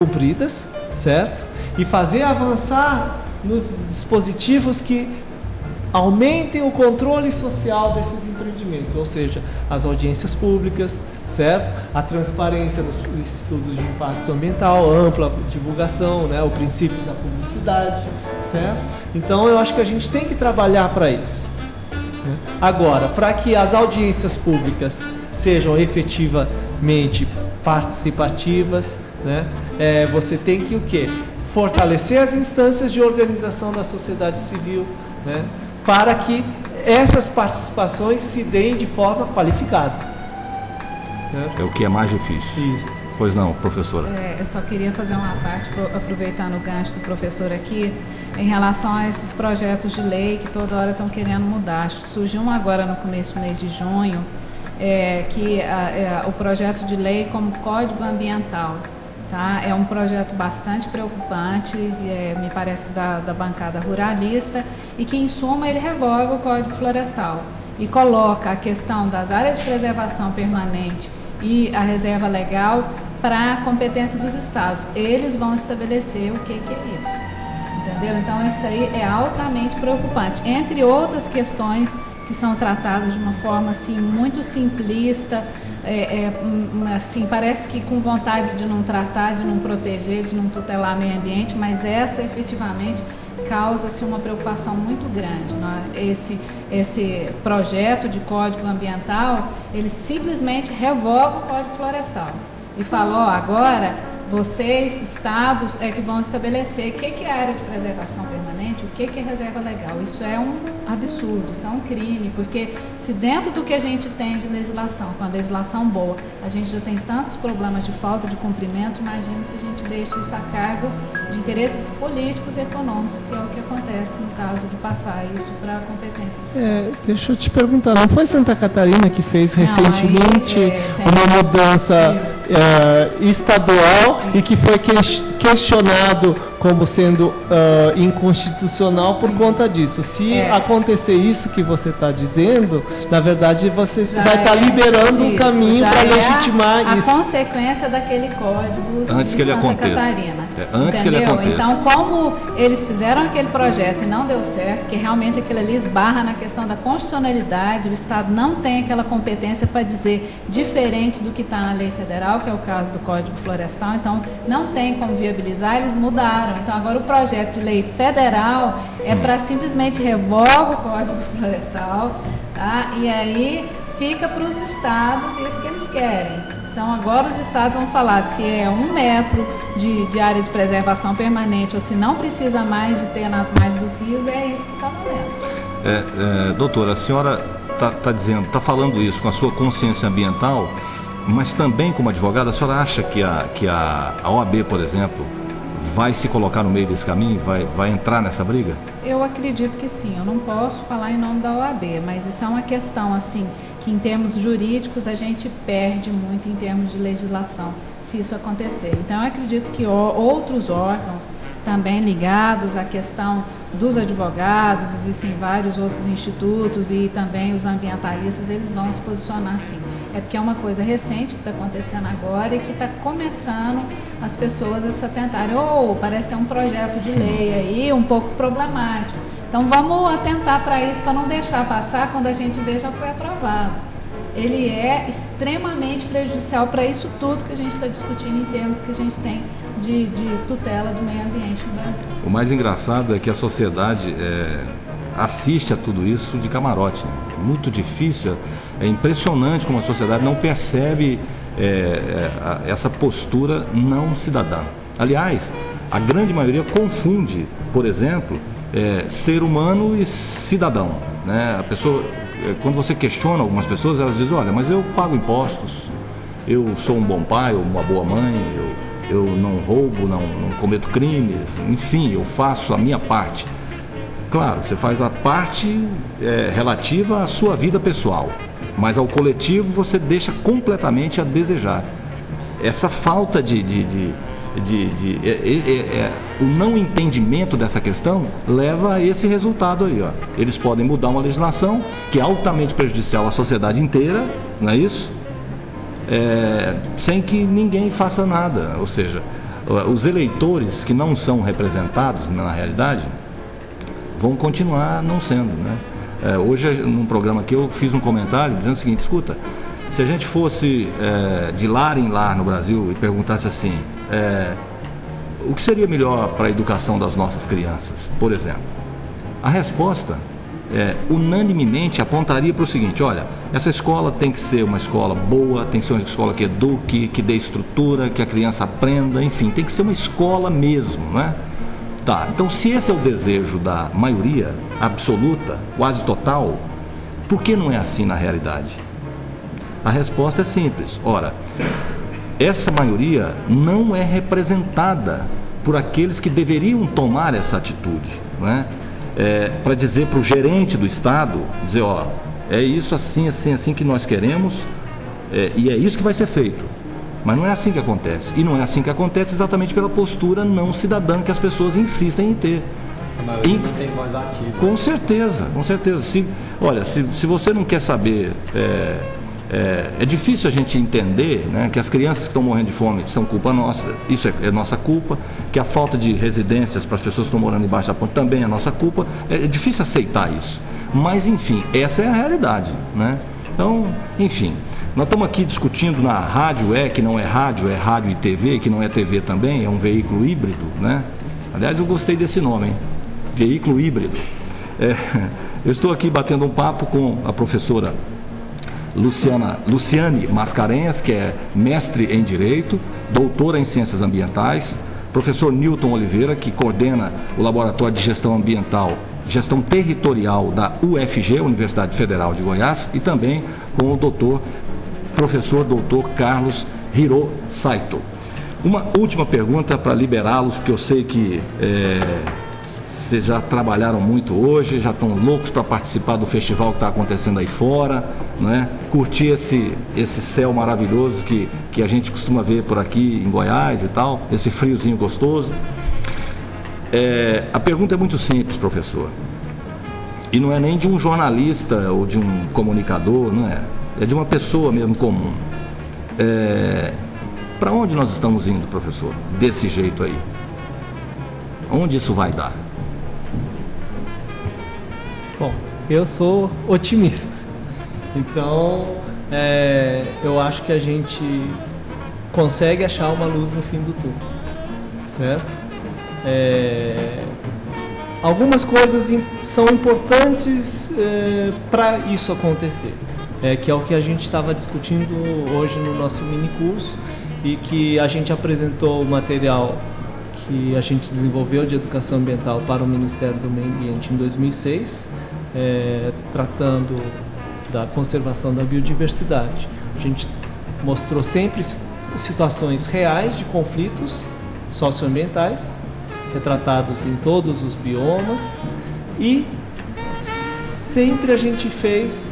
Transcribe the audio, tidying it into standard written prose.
cumpridas, certo? E fazer avançar nos dispositivos que aumentem o controle social desses empreendimentos, ou seja, as audiências públicas, certo? A transparência nos estudos de impacto ambiental, ampla divulgação, né? O princípio da publicidade, certo? Então eu acho que a gente tem que trabalhar para isso, né? Agora, para que as audiências públicas sejam efetivamente participativas, né? Você tem que o quê? Fortalecer as instâncias de organização da sociedade civil, né? Para que essas participações se deem de forma qualificada. É o que é mais difícil. Isso. Pois não, professora? Eu só queria fazer uma parte, aproveitando o gancho do professor aqui, em relação a esses projetos de lei que toda hora estão querendo mudar. Surgiu um agora no começo do mês de junho, o projeto de lei como Código Ambiental. Tá? É um projeto bastante preocupante, me parece que da bancada ruralista, e que, em suma, ele revoga o Código Florestal e coloca a questão das áreas de preservação permanente e a reserva legal para a competência dos estados. Eles vão estabelecer o que é isso. Entendeu? Então, isso aí é altamente preocupante. Entre outras questões que são tratadas de uma forma assim, muito simplista, assim, parece que com vontade de não tratar, de não proteger, de não tutelar o meio ambiente, mas essa efetivamente causa-se uma preocupação muito grande, né? Esse projeto de Código Ambiental, ele simplesmente revoga o Código Florestal e fala, agora vocês, estados, que vão estabelecer o que é área de preservação permanente, o que é reserva legal. Isso é um absurdo, isso é um crime, porque se dentro do que a gente tem de legislação, com a legislação boa, a gente já tem tantos problemas de falta de cumprimento, imagina se a gente deixa isso a cargo de interesses políticos e econômicos, que é o que acontece no caso de passar isso para a competência de Estado. Deixa eu te perguntar, não foi Santa Catarina que fez recentemente uma mudança estadual e que foi questionado como sendo inconstitucional por conta disso? Se acontecer isso que você está dizendo, na verdade você vai estar liberando um caminho para legitimar isso. A consequência daquele código antes que ele aconteça. Antes que ele aconteça. Então, como eles fizeram aquele projeto e não deu certo, porque realmente aquilo ali esbarra na questão da constitucionalidade, o Estado não tem aquela competência para dizer diferente do que está na lei federal, que é o caso do Código Florestal, então não tem como viabilizar, eles mudaram. Então agora o projeto de lei federal é para simplesmente revoga o Código Florestal, tá? E aí fica para os estados isso que eles querem. Então agora os estados vão falar se é 1 metro de área de preservação permanente ou se não precisa mais de ter nas margens dos rios, é isso que está valendo. Doutora, a senhora está falando isso com a sua consciência ambiental, mas também como advogada, a senhora acha que a OAB, por exemplo, vai se colocar no meio desse caminho, vai entrar nessa briga? Eu acredito que sim. Eu não posso falar em nome da OAB, mas isso é uma questão assim que em termos jurídicos a gente perde muito em termos de legislação, se isso acontecer. Então eu acredito que outros órgãos também ligados à questão dos advogados, existem vários outros institutos e também os ambientalistas, eles vão se posicionar sim. É porque é uma coisa recente que está acontecendo agora e que está começando as pessoas a se atentarem. Parece ter um projeto de lei aí um pouco problemático. Então vamos atentar para isso, para não deixar passar quando a gente vê já foi aprovado. Ele é extremamente prejudicial para isso tudo que a gente está discutindo em termos que a gente tem de tutela do meio ambiente no Brasil. O mais engraçado é que a sociedade assiste a tudo isso de camarote, né? É muito difícil, é impressionante como a sociedade não percebe essa postura não cidadã. Aliás, a grande maioria confunde, por exemplo, ser humano e cidadão, né? A pessoa, quando você questiona algumas pessoas, elas dizem, olha, mas eu pago impostos, eu sou um bom pai ou uma boa mãe, eu não roubo, não cometo crimes, enfim, eu faço a minha parte. Claro, você faz a parte relativa à sua vida pessoal, mas ao coletivo você deixa completamente a desejar. Essa falta o não entendimento dessa questão leva a esse resultado aí, ó. Eles podem mudar uma legislação que é altamente prejudicial à sociedade inteira, não é isso? Sem que ninguém faça nada, ou seja, Os eleitores que não são representados, na realidade, vão continuar não sendo, né? Hoje, num programa aqui, eu fiz um comentário dizendo o seguinte: escuta, se a gente fosse de lar em lar no Brasil e perguntasse assim, o que seria melhor para a educação das nossas crianças, por exemplo, a resposta unanimemente apontaria para o seguinte: olha, essa escola tem que ser uma escola boa, tem que ser uma escola que eduque, que dê estrutura, que a criança aprenda, enfim, tem que ser uma escola mesmo, né? Tá, então se esse é o desejo da maioria absoluta, quase total, por que não é assim na realidade? A resposta é simples. Ora, essa maioria não é representada por aqueles que deveriam tomar essa atitude, né? Para dizer para o gerente do Estado, dizer, ó, é isso assim, assim, assim que nós queremos, e é isso que vai ser feito. Mas não é assim que acontece. E não é assim que acontece exatamente pela postura não cidadã que as pessoas insistem em ter. Essa maioria não tem voz ativa. Com certeza, com certeza. Se você não quer saber... É difícil a gente entender, né, que as crianças que estão morrendo de fome são culpa nossa, isso é nossa culpa, que a falta de residências para as pessoas que estão morando embaixo da ponte também é nossa culpa. É difícil aceitar isso, mas enfim, essa é a realidade, né? Então, enfim, nós estamos aqui discutindo na rádio, que não é rádio e TV, que não é TV também, é um veículo híbrido, né? Aliás, eu gostei desse nome, hein? Veículo híbrido. Eu estou aqui batendo um papo com a professora Luciane Mascarenhas, que é mestre em Direito, doutora em Ciências Ambientais, professor Newton Oliveira, que coordena o Laboratório de Gestão Ambiental, Gestão Territorial da UFG, Universidade Federal de Goiás, e também com o professor doutor Carlos Hiro Saito. Uma última pergunta para liberá-los, porque eu sei que vocês já trabalharam muito hoje, já estão loucos para participar do festival que está acontecendo aí fora, né? Curtir esse céu maravilhoso que a gente costuma ver por aqui em Goiás e tal, esse friozinho gostoso. A pergunta é muito simples, professor, e não é nem de um jornalista ou de um comunicador, não é? É de uma pessoa mesmo comum. Para onde nós estamos indo, professor, desse jeito aí? Onde isso vai dar? Bom, eu sou otimista, então eu acho que a gente consegue achar uma luz no fim do túnel, certo? Algumas coisas são importantes para isso acontecer, que é o que a gente estava discutindo hoje no nosso mini curso, e que a gente apresentou o material que a gente desenvolveu de educação ambiental para o Ministério do Meio Ambiente em 2006, tratando da conservação da biodiversidade. A gente mostrou sempre situações reais de conflitos socioambientais, retratados em todos os biomas, e sempre a gente fez